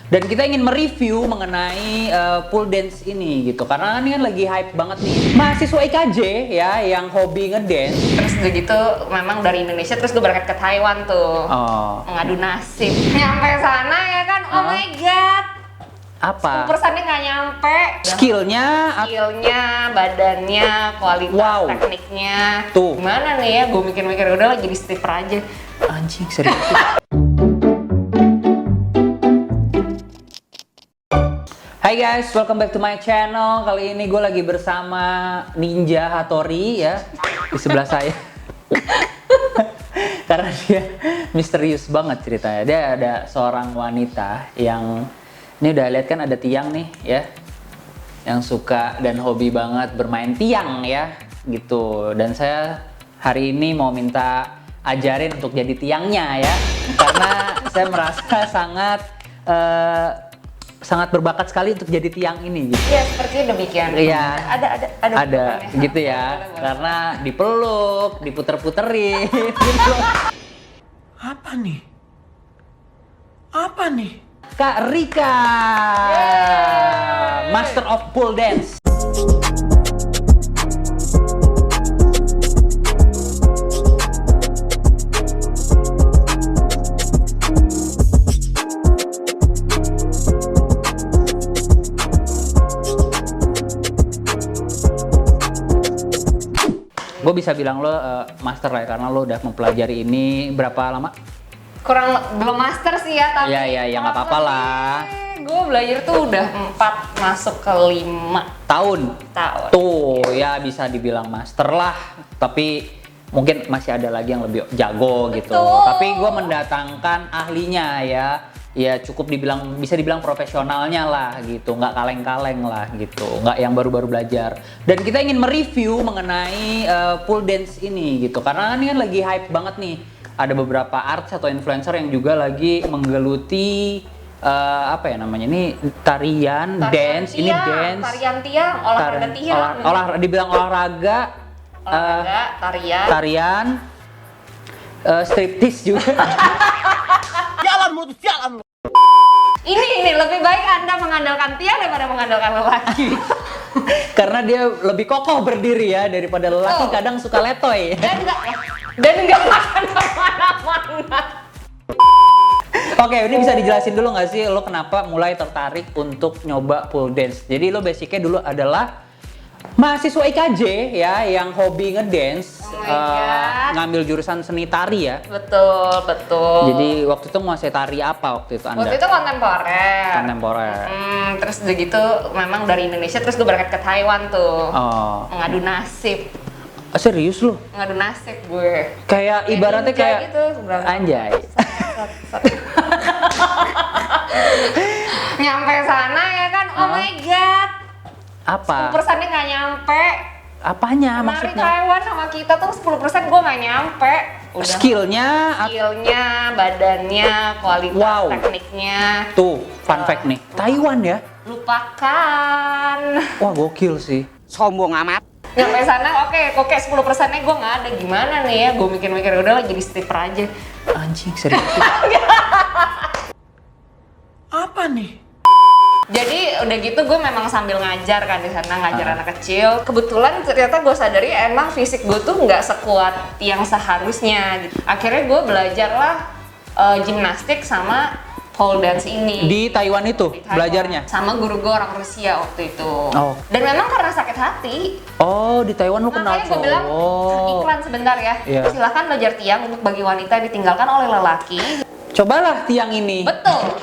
Dan kita ingin mereview mengenai pole dance ini gitu. Karena ini kan lagi hype banget nih. Mahasiswa IKJ ya yang hobi ngedance. Terus udah gitu memang dari Indonesia terus gue berangkat ke Taiwan tuh. Oh. Mengadu nasib. Nyampe sana ya kan, oh my god. Apa? 10%-nya nggak nyampe. Skillnya, badannya, kualitas Wow. tekniknya. Tuh. Gimana nih ya, gue mikir-mikir udah lah jadi stripper aja. anjing serius. Hai guys, welcome back to my channel. Kali ini gue lagi bersama Ninja Hattori ya di sebelah saya. Karena dia misterius banget ceritanya. Dia ada seorang wanita yang ini udah lihat kan ada tiang nih ya, yang suka dan hobi banget bermain tiang ya gitu. Dan saya hari ini mau minta ajarin untuk jadi tiangnya ya, karena saya merasa sangat berbakat sekali untuk jadi tiang ini gitu. Iya, sepertinya demikian. Iya. Ada Gitu ya. Boleh. Karena dipeluk, diputer-puterin gitu. Apa nih? Apa nih? Kak Rika, Yeay. Master of Pole Dance. Gue bisa bilang lo master lah ya, karena lo udah mempelajari ini berapa lama? Belum master sih ya, tapi Iya, nggak apa-apa lah. Gue belajar tuh udah 4 masuk ke 5 Tahun. tahun. Tuh ya bisa dibilang master lah, tapi mungkin masih ada lagi yang lebih jago gitu. Betul. Tapi gue mendatangkan ahlinya ya cukup bisa dibilang profesionalnya lah gitu, nggak kaleng-kaleng lah gitu, nggak yang baru-baru belajar. Dan kita ingin mereview mengenai pole dance ini gitu, karena ini kan lagi hype banget nih. Ada beberapa artis atau influencer yang juga lagi menggeluti apa ya namanya ini tarian dance, ini dance. Tarian tiang, olahraga tiang. Dibilang olahraga, tarian, striptease juga. Jalan. Ini lebih baik Anda mengandalkan tiang daripada mengandalkan lelaki. Karena dia lebih kokoh berdiri ya daripada lelaki. Oh. Kadang suka letoy. Dan enggak makan kemana-mana. Oke, ini bisa dijelasin dulu nggak sih lo kenapa mulai tertarik untuk nyoba pole dance? Jadi lo basicnya dulu adalah mahasiswa IKJ ya yang hobi ngedance, Oh my God. ngambil jurusan seni tari ya. Betul. Jadi waktu itu menguasai tari apa waktu itu Anda? Waktu itu kontemporer. Kontemporer. Terus udah gitu memang dari Indonesia terus gue berangkat ke Taiwan tuh. Oh, Mengadu nasib. serius lo? Ngadu nasib gue. Kayak ibaratnya ninja kayak gitu, berangkat. anjay. Nyampe sana ya kan, oh my god. Apa? 10%-nya nggak nyampe. Apanya Menari maksudnya? Taiwan sama kita tuh 10% gue nggak nyampe. Udah. Skillnya Badannya, kualitas Wow. tekniknya. tuh fun fact nih. Taiwan ya? Lupakan. Wah gokil sih. Sombong amat. Nyampe sana oke 10%-nya gue nggak ada. Gimana nih ya, gue mikir-mikir udah lah jadi stripper aja. Anjing serius. Apa nih? Jadi udah gitu gue memang sambil ngajar kan di sana, ngajar anak kecil. Kebetulan ternyata gue sadari emang fisik gue tuh nggak sekuat yang seharusnya gitu. Akhirnya gue belajarlah gimnastik sama pole dance ini. Di Taiwan itu Di Taiwan. belajarnya? Sama guru gue orang Rusia waktu itu. Oh. Dan memang karena sakit hati. Oh di Taiwan lu kenal Makanya gue bilang iklan sebentar ya. Iya. Silahkan belajar tiang untuk bagi wanita ditinggalkan oleh lelaki. Cobalah tiang ini. Betul.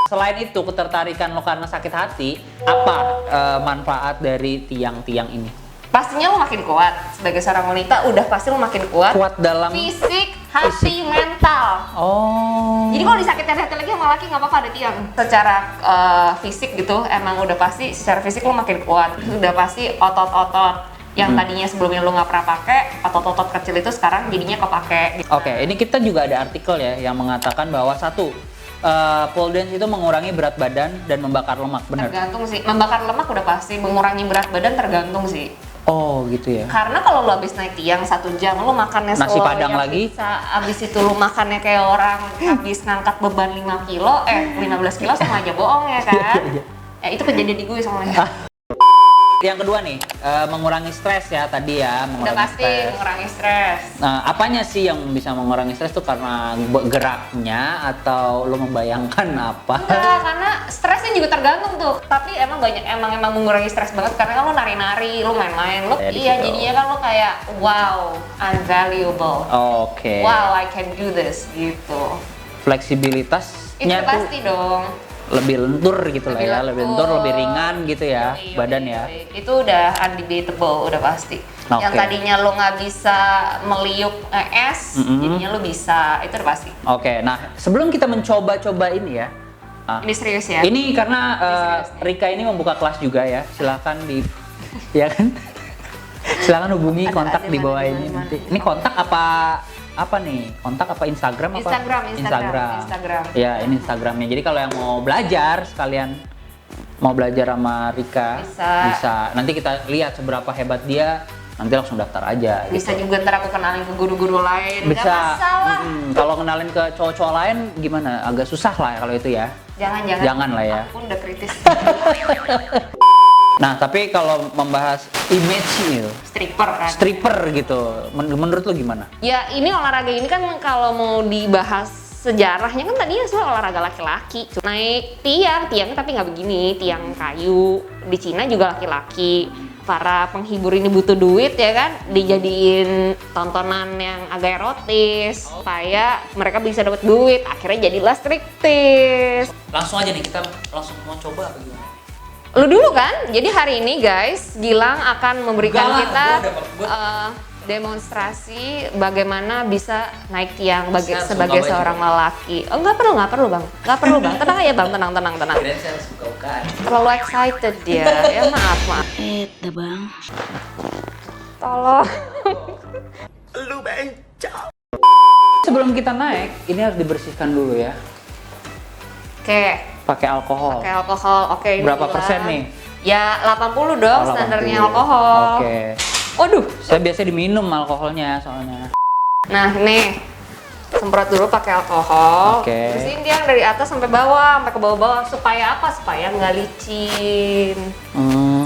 Selain itu ketertarikan lo karena sakit hati, apa manfaat dari tiang-tiang ini? Pastinya lo makin kuat sebagai seorang wanita. Udah pasti lo makin kuat. Kuat dalam Fisik, hati, mental. Oh. Jadi kalau disakitin hati lagi sama laki nggak apa-apa ada tiang. Secara fisik gitu, emang udah pasti secara fisik lo makin kuat. Udah pasti otot-otot yang tadinya sebelumnya lo nggak pernah pakai, otot-otot kecil itu sekarang jadinya kepake. Oke, ini kita juga ada artikel ya yang mengatakan bahwa pole dance itu mengurangi berat badan dan membakar lemak, benar? Tergantung sih, membakar lemak udah pasti, mengurangi berat badan tergantung sih. Oh gitu ya. Karena kalau lu habis naik tiang 1 jam, lu makannya Nasi slow, Padang yang lagi? Bisa, abis itu lu makannya kayak orang habis ngangkat beban 5 kilo, 15 kilo sama aja bohong ya kan? Ya itu kejadian di gue soalnya. Yang kedua nih, mengurangi stres ya tadi ya, Udah mengurangi pasti stres. mengurangi stres. Nah, apanya sih yang bisa mengurangi stres tuh karena geraknya atau lo membayangkan apa? Enggak, karena stresnya juga tergantung tuh. Tapi emang emang mengurangi stres banget karena kan lo nari-nari, lo main-main, lo Kayak di iya situ. jadinya kan lo kayak wow, I'm valuable. Oke. Wow, I can do this gitu. Fleksibilitasnya Itu tuh pasti dong. lebih lentur gitu lah ya, lebih lentur, lebih ringan gitu ya Yoi, badan yoi, ya. yoi. Itu udah undebatable, udah pasti. Oke. Yang tadinya lo nggak bisa meliuk es, jadinya lo bisa, itu udah pasti. Oke, nah sebelum kita mencoba-coba ini ya, Ini serius ya? ini karena serius nih. Rika ini membuka kelas juga ya, silakan di, ya kan, silakan hubungi kontak Ada di mana, bawah di ini mana, nanti. mana. Ini kontak apa nih? Kontak apa Instagram apa? Instagram. Ya ini Instagramnya. Jadi kalau yang mau belajar sekalian mau belajar sama Rika Bisa. Nanti kita lihat seberapa hebat dia. Nanti langsung daftar aja. Bisa gitu. juga ntar aku kenalin ke guru-guru lain, nggak Bisa. masalah. Kalau kenalin ke cowok-cowok lain gimana? Agak susah lah ya kalau itu ya. Jangan. Jangan lah ya. Aku udah kritis. Nah, tapi kalau membahas image itu, Stripper kan. stripper gitu, menurut lu gimana? Ya ini olahraga ini kan kalau mau dibahas sejarahnya kan tadinya soal olahraga laki-laki. Naik tiang tapi nggak begini, tiang kayu. Di Cina juga laki-laki. Para penghibur ini butuh duit ya kan, dijadiin tontonan yang agak erotis supaya mereka bisa dapat duit. Akhirnya jadilah striptease. Langsung aja nih, kita langsung mau coba apa gimana? Lu dulu kan, jadi hari ini guys, Gilang akan memberikan Enggak lah, kita gua dapat- demonstrasi bagaimana bisa naik tiang Saya harus sebagai buka baju. seorang lelaki. Oh nggak perlu bang, nggak perlu bang, tenang aja bang, tenang. Kirain saya harus buka-bukaan. Terlalu excited dia, ya maaf. Bang. Tolong. Lu bencong. Sebelum kita naik, ini harus dibersihkan dulu ya, Oke, pakai alkohol. pakai alkohol. Oke. ini Berapa Gilang. persen nih? Ya 80 dong Oh, standarnya 80. alkohol. Oke. Waduh. Saya biasa diminum alkoholnya soalnya. Nah nih, semprot dulu pakai alkohol. Oke. Bersihin tiang dari atas sampai bawah, sampai ke bawah-bawah. Supaya apa? Supaya nggak licin.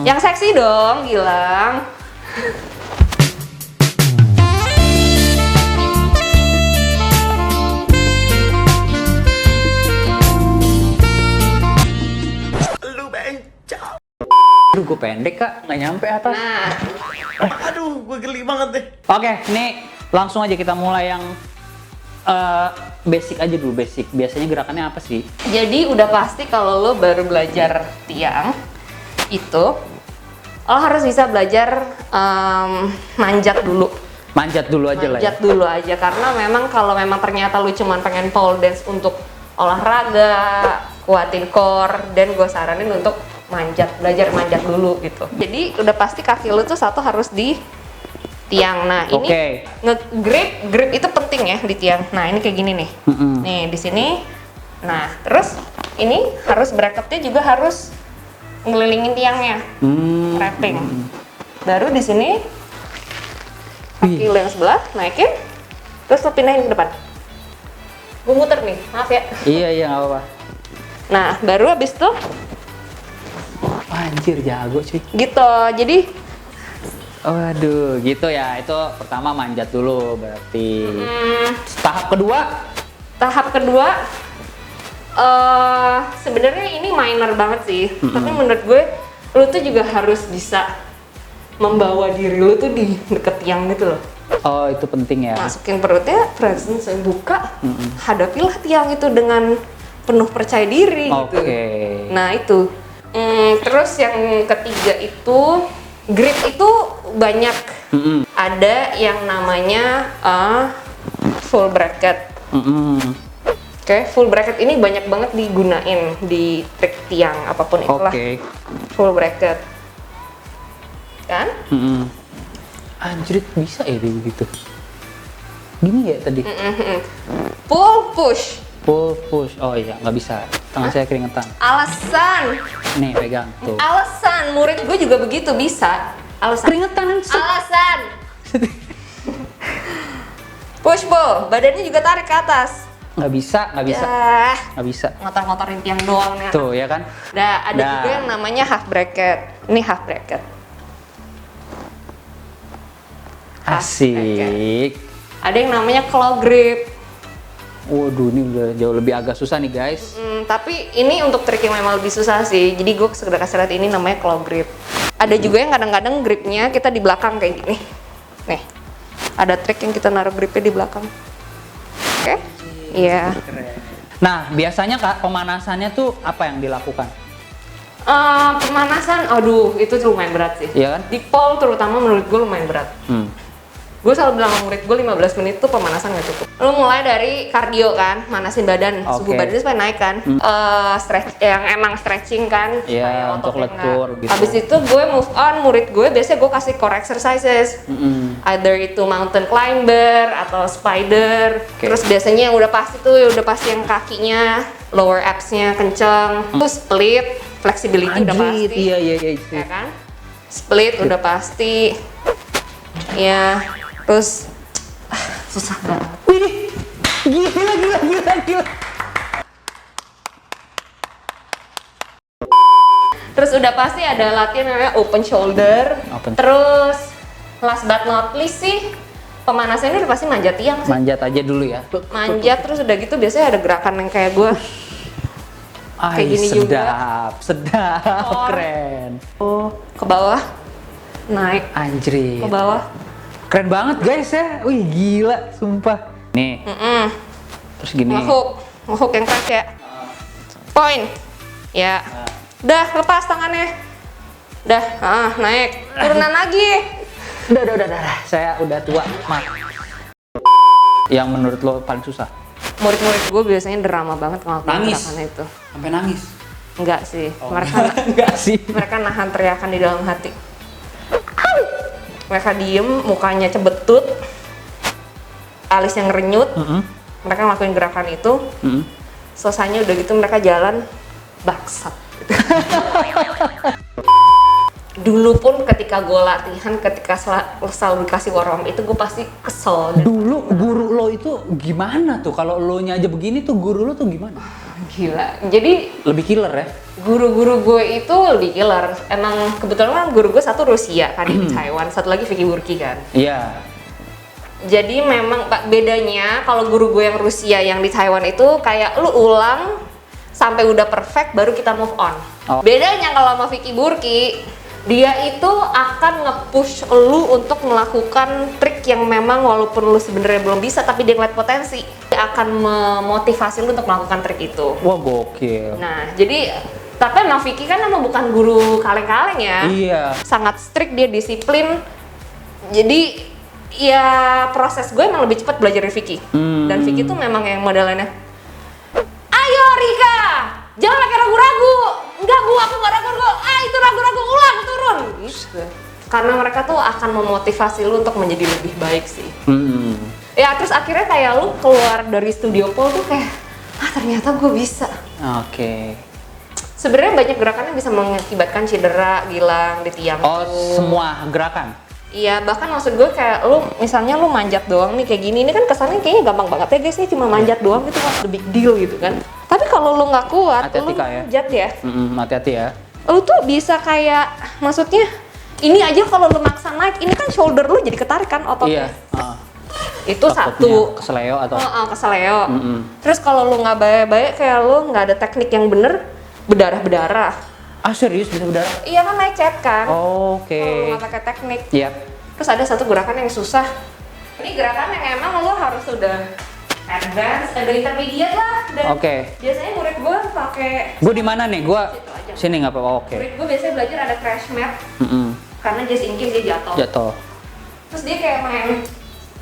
Yang seksi dong, Gilang. Lu bencong. Aduh, gue pendek kak, nggak nyampe atas. Nah, Aduh, gue geli banget deh. Oke, ini langsung aja kita mulai yang basic aja dulu, basic. Biasanya gerakannya apa sih? jadi udah pasti kalau lo baru belajar tiang itu, lo harus bisa belajar manjat dulu. Manjat dulu aja lah ya. Manjat dulu aja karena memang kalau memang ternyata lu cuman pengen pole dance untuk olahraga, kuatin core, dan gue saranin untuk belajar manjat dulu gitu. Jadi udah pasti kaki lu tuh satu harus di tiang. Nah ini Oke. grip itu penting ya di tiang. Nah ini kayak gini nih. Mm-mm. Nih di sini. Nah terus ini harus bracketnya juga harus ngelilingin tiangnya, wrapping. Baru di sini kaki lu yang sebelah naikin, terus lo pindahin ke depan. Gue muter nih, maaf ya. Iya, nggak apa-apa. Nah, baru abis itu Anjir, jago cuy. gitu. Jadi Waduh, gitu ya. Itu pertama manjat dulu berarti. Tahap kedua, tahap kedua sebenarnya ini minor banget sih. Tapi menurut gue lu tuh juga harus bisa membawa diri lu tuh di deket tiang gitu loh. oh itu penting ya. Masukin perutnya, presence, buka, hadapilah tiang itu dengan penuh percaya diri gitu. Oke. Nah itu. Terus yang ketiga itu grip itu banyak. Mm-mm. Ada yang namanya full bracket. Oke, full bracket ini banyak banget digunain di trik tiang apapun itulah. Oke. Full bracket. Kan? Anjir, bisa ya dia begitu. Gini ya tadi. Pull push. Pull push. Oh iya, nggak bisa. Tangan saya keringetan. Alasan Nih, pegang tuh. murid gue juga begitu bisa. Alasan. Keringetan. Alasan. Push pull, badannya juga tarik ke atas. Nggak bisa. Ya, Nggak bisa. ngotor-ngotorin tiang doang nih. Tuh ya kan. Nah, ada Nah. juga yang namanya half bracket. Ini half bracket. Asik. Ada yang namanya claw grip. Waduh, ini udah jauh lebih agak susah nih guys. Tapi ini untuk trik yang memang lebih susah sih. Jadi gue sekedar kasih lihat ini namanya claw grip. Ada juga yang kadang-kadang gripnya kita di belakang kayak gini. Nih, ada trik yang kita naruh gripnya di belakang. Oke? Iya. Nah, biasanya Kak, pemanasannya tuh apa yang dilakukan? Pemanasan, aduh itu lumayan berat sih. Iya kan? Di pole terutama menurut gue lumayan berat. Gue selalu bilang sama murid gue 15 menit tuh pemanasan gak cukup. Lu mulai dari cardio kan, manasin badan, suhu Oke. badannya supaya naik kan. Stretch, yang emang stretching kan, supaya Iya, untuk ototnya lentur nggak- gitu. Habis itu gue move on, murid gue biasanya gue kasih core exercises. Either itu mountain climber atau spider. Oke. Terus biasanya yang udah pasti tuh, udah pasti yang kakinya, lower abs-nya kenceng. Terus split, flexibility udah pasti. Iya itu. Ya kan? Split udah pasti. Ya, terus susah banget. Wih, gila. Terus udah pasti ada latihan namanya open shoulder. Open. Terus last but not least sih pemanasannya udah pasti manjat tiang sih. Manjat aja dulu ya. Manjat terus udah gitu biasanya ada gerakan yang kayak gue. Ay, gini sedap, Or. keren. Ke bawah, naik, Anjrit. ke bawah. Keren banget guys ya. Wih, gila, sumpah. Nih, terus gini. Ngehook yang keras ya. Point. Ya. Udah, lepas tangannya. Udah, naik. Turunan lagi. Udah. Saya udah tua, Mak. Yang menurut lo paling susah? Murid-murid gue biasanya drama banget ngelakuin Nangis? gerakan itu. Sampai nangis. Enggak sih, Enggak sih. mereka nahan teriakan di dalam hati. Mereka diem, mukanya cebetut, alisnya ngerenyut. Mereka ngelakuin gerakan itu. Selesainya udah gitu mereka jalan baksat. Dulu pun ketika gue latihan, ketika selalu dikasih warm up itu gue pasti kesel. Dulu guru lo itu gimana tuh? Kalau lo nya aja begini tuh guru lo tuh gimana? Gila. Jadi Lebih killer ya? guru-guru gue itu lebih killer. Emang kebetulan kan guru gue satu Rusia kan di Taiwan, satu lagi Vicky Burki kan. Iya. Jadi memang Pak, bedanya kalau guru gue yang Rusia yang di Taiwan itu kayak lu ulang sampai udah perfect baru kita move on. Oh. Bedanya kalau sama Vicky Burki, dia itu akan nge-push lu untuk melakukan trik yang memang walaupun lu sebenarnya belum bisa tapi dia ngeliat potensi. Dia akan memotivasi lu untuk melakukan trik itu. Wah, gokil. Nah, jadi tapi emang Vicky kan emang bukan guru kaleng-kaleng ya. Iya. Sangat strict, dia disiplin. Jadi ya proses gue emang lebih cepat belajar dari Vicky. Dan Vicky tuh memang yang modelannya, ayo Rika, jangan pakai ragu-ragu. Enggak bu, aku nggak ragu-ragu. Itu ragu-ragu, ulang turun. Gitu. Karena mereka tuh akan memotivasi lu untuk menjadi lebih baik sih. Ya terus akhirnya kayak lu keluar dari studio pole tuh kayak, ternyata gue bisa. Oke. Sebenarnya banyak gerakan yang bisa mengakibatkan cedera, gilang di tiang. Oh, semua gerakan? Iya, bahkan maksud gue kayak lu misalnya lu manjat doang nih kayak gini, ini kan kesannya kayaknya gampang banget ya guys, ini cuma manjat doang gitu kan, the big deal gitu kan. Tapi kalau lu nggak kuat, Hati-hati, lu Kak, ya. manjat ya, Hati-hati ya. lu tuh bisa kayak, maksudnya ini aja kalau lu maksa naik, ini kan shoulder lu jadi ketarik kan ototnya. Iya. Itu satu. Keseleo atau? Keseleo. Terus kalau lu nggak baik-baik kayak lu nggak ada teknik yang bener, berdarah-berdarah. Ah, serius bisa berdarah? Iya kan lecet kan. Oke. Kalau lu nggak pakai teknik. Iya. Terus ada satu gerakan yang susah. Ini gerakan yang emang lo harus sudah advance, ada intermediate lah. Dan Oke. biasanya murid gue pakai. Gue di mana nih? Gue Situ aja. sini nggak apa-apa. Oke. Murid gue biasanya belajar ada crash mat, karena just in case dia jatuh. Jatuh. Terus dia kayak main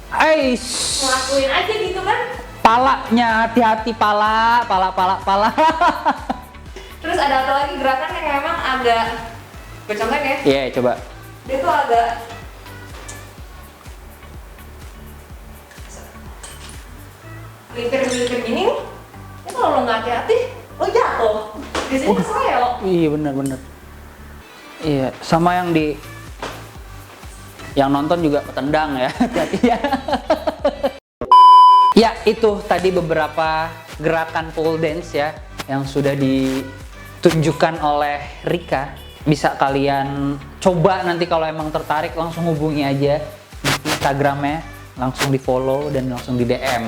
Ais. ngelakuin aja gitu kan. Palanya hati-hati pala. Terus ada satu lagi gerakan yang emang agak, gue contohin ya. Iya, coba. Dia tuh agak melipir-melipir gini. Ini kalau lo nggak hati-hati, lo jatuh. Di sini keseleo. Iya, benar. Iya, sama yang di Yang nonton juga petendang ya, hati-hati ya. Ya, itu tadi beberapa gerakan pole dance ya yang sudah ditunjukkan oleh Rika. Bisa kalian coba nanti kalau emang tertarik langsung hubungi aja di Instagramnya, langsung di follow dan langsung di DM.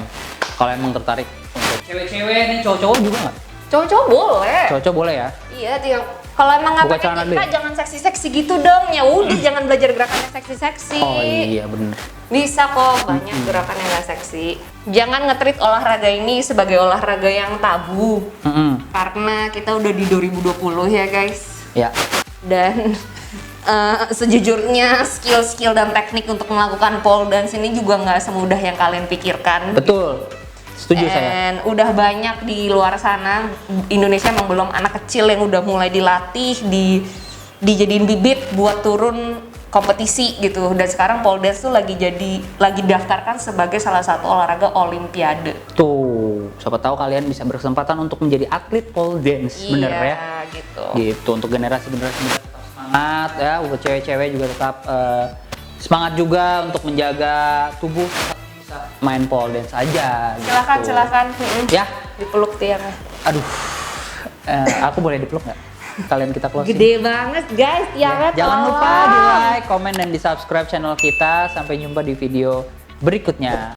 Kalau emang tertarik untuk cewek-cewek nih, cowok-cowok juga nggak? Cowok-cowok boleh. Cowok-cowok boleh ya? Iya, kalau emang Buka ngapain celana dulu Kak, ya? jangan seksi-seksi gitu dong. Ya udah, jangan belajar gerakannya seksi-seksi. Oh iya bener. Bisa kok, banyak gerakan yang gak seksi. Jangan nge-treat olahraga ini sebagai olahraga yang tabu. Karena kita udah di 2020 ya guys. Ya. Dan sejujurnya skill-skill dan teknik untuk melakukan pole dance ini juga nggak semudah yang kalian pikirkan. Betul. Setuju saya. Dan udah banyak di luar sana, Indonesia emang belum anak kecil yang udah mulai dilatih, dijadiin bibit buat turun kompetisi gitu. Dan sekarang pole dance tuh lagi daftarkan sebagai salah satu olahraga olimpiade. Tuh, siapa tahu kalian bisa berkesempatan untuk menjadi atlet pole dance, bener ya? Iya, gitu. Gitu, untuk generasi-generasi muda tetap semangat ya, buat cewek-cewek juga tetap semangat juga untuk menjaga tubuh, tetap bisa main pole dance aja. Silakan. Ya, Dipeluk tiangnya. aduh, aku boleh dipeluk nggak? Kalian kita closing. Gede banget guys, tiangnya. Jangan lupa tolong. di like, komen, dan di subscribe channel kita. Sampai jumpa di video berikutnya.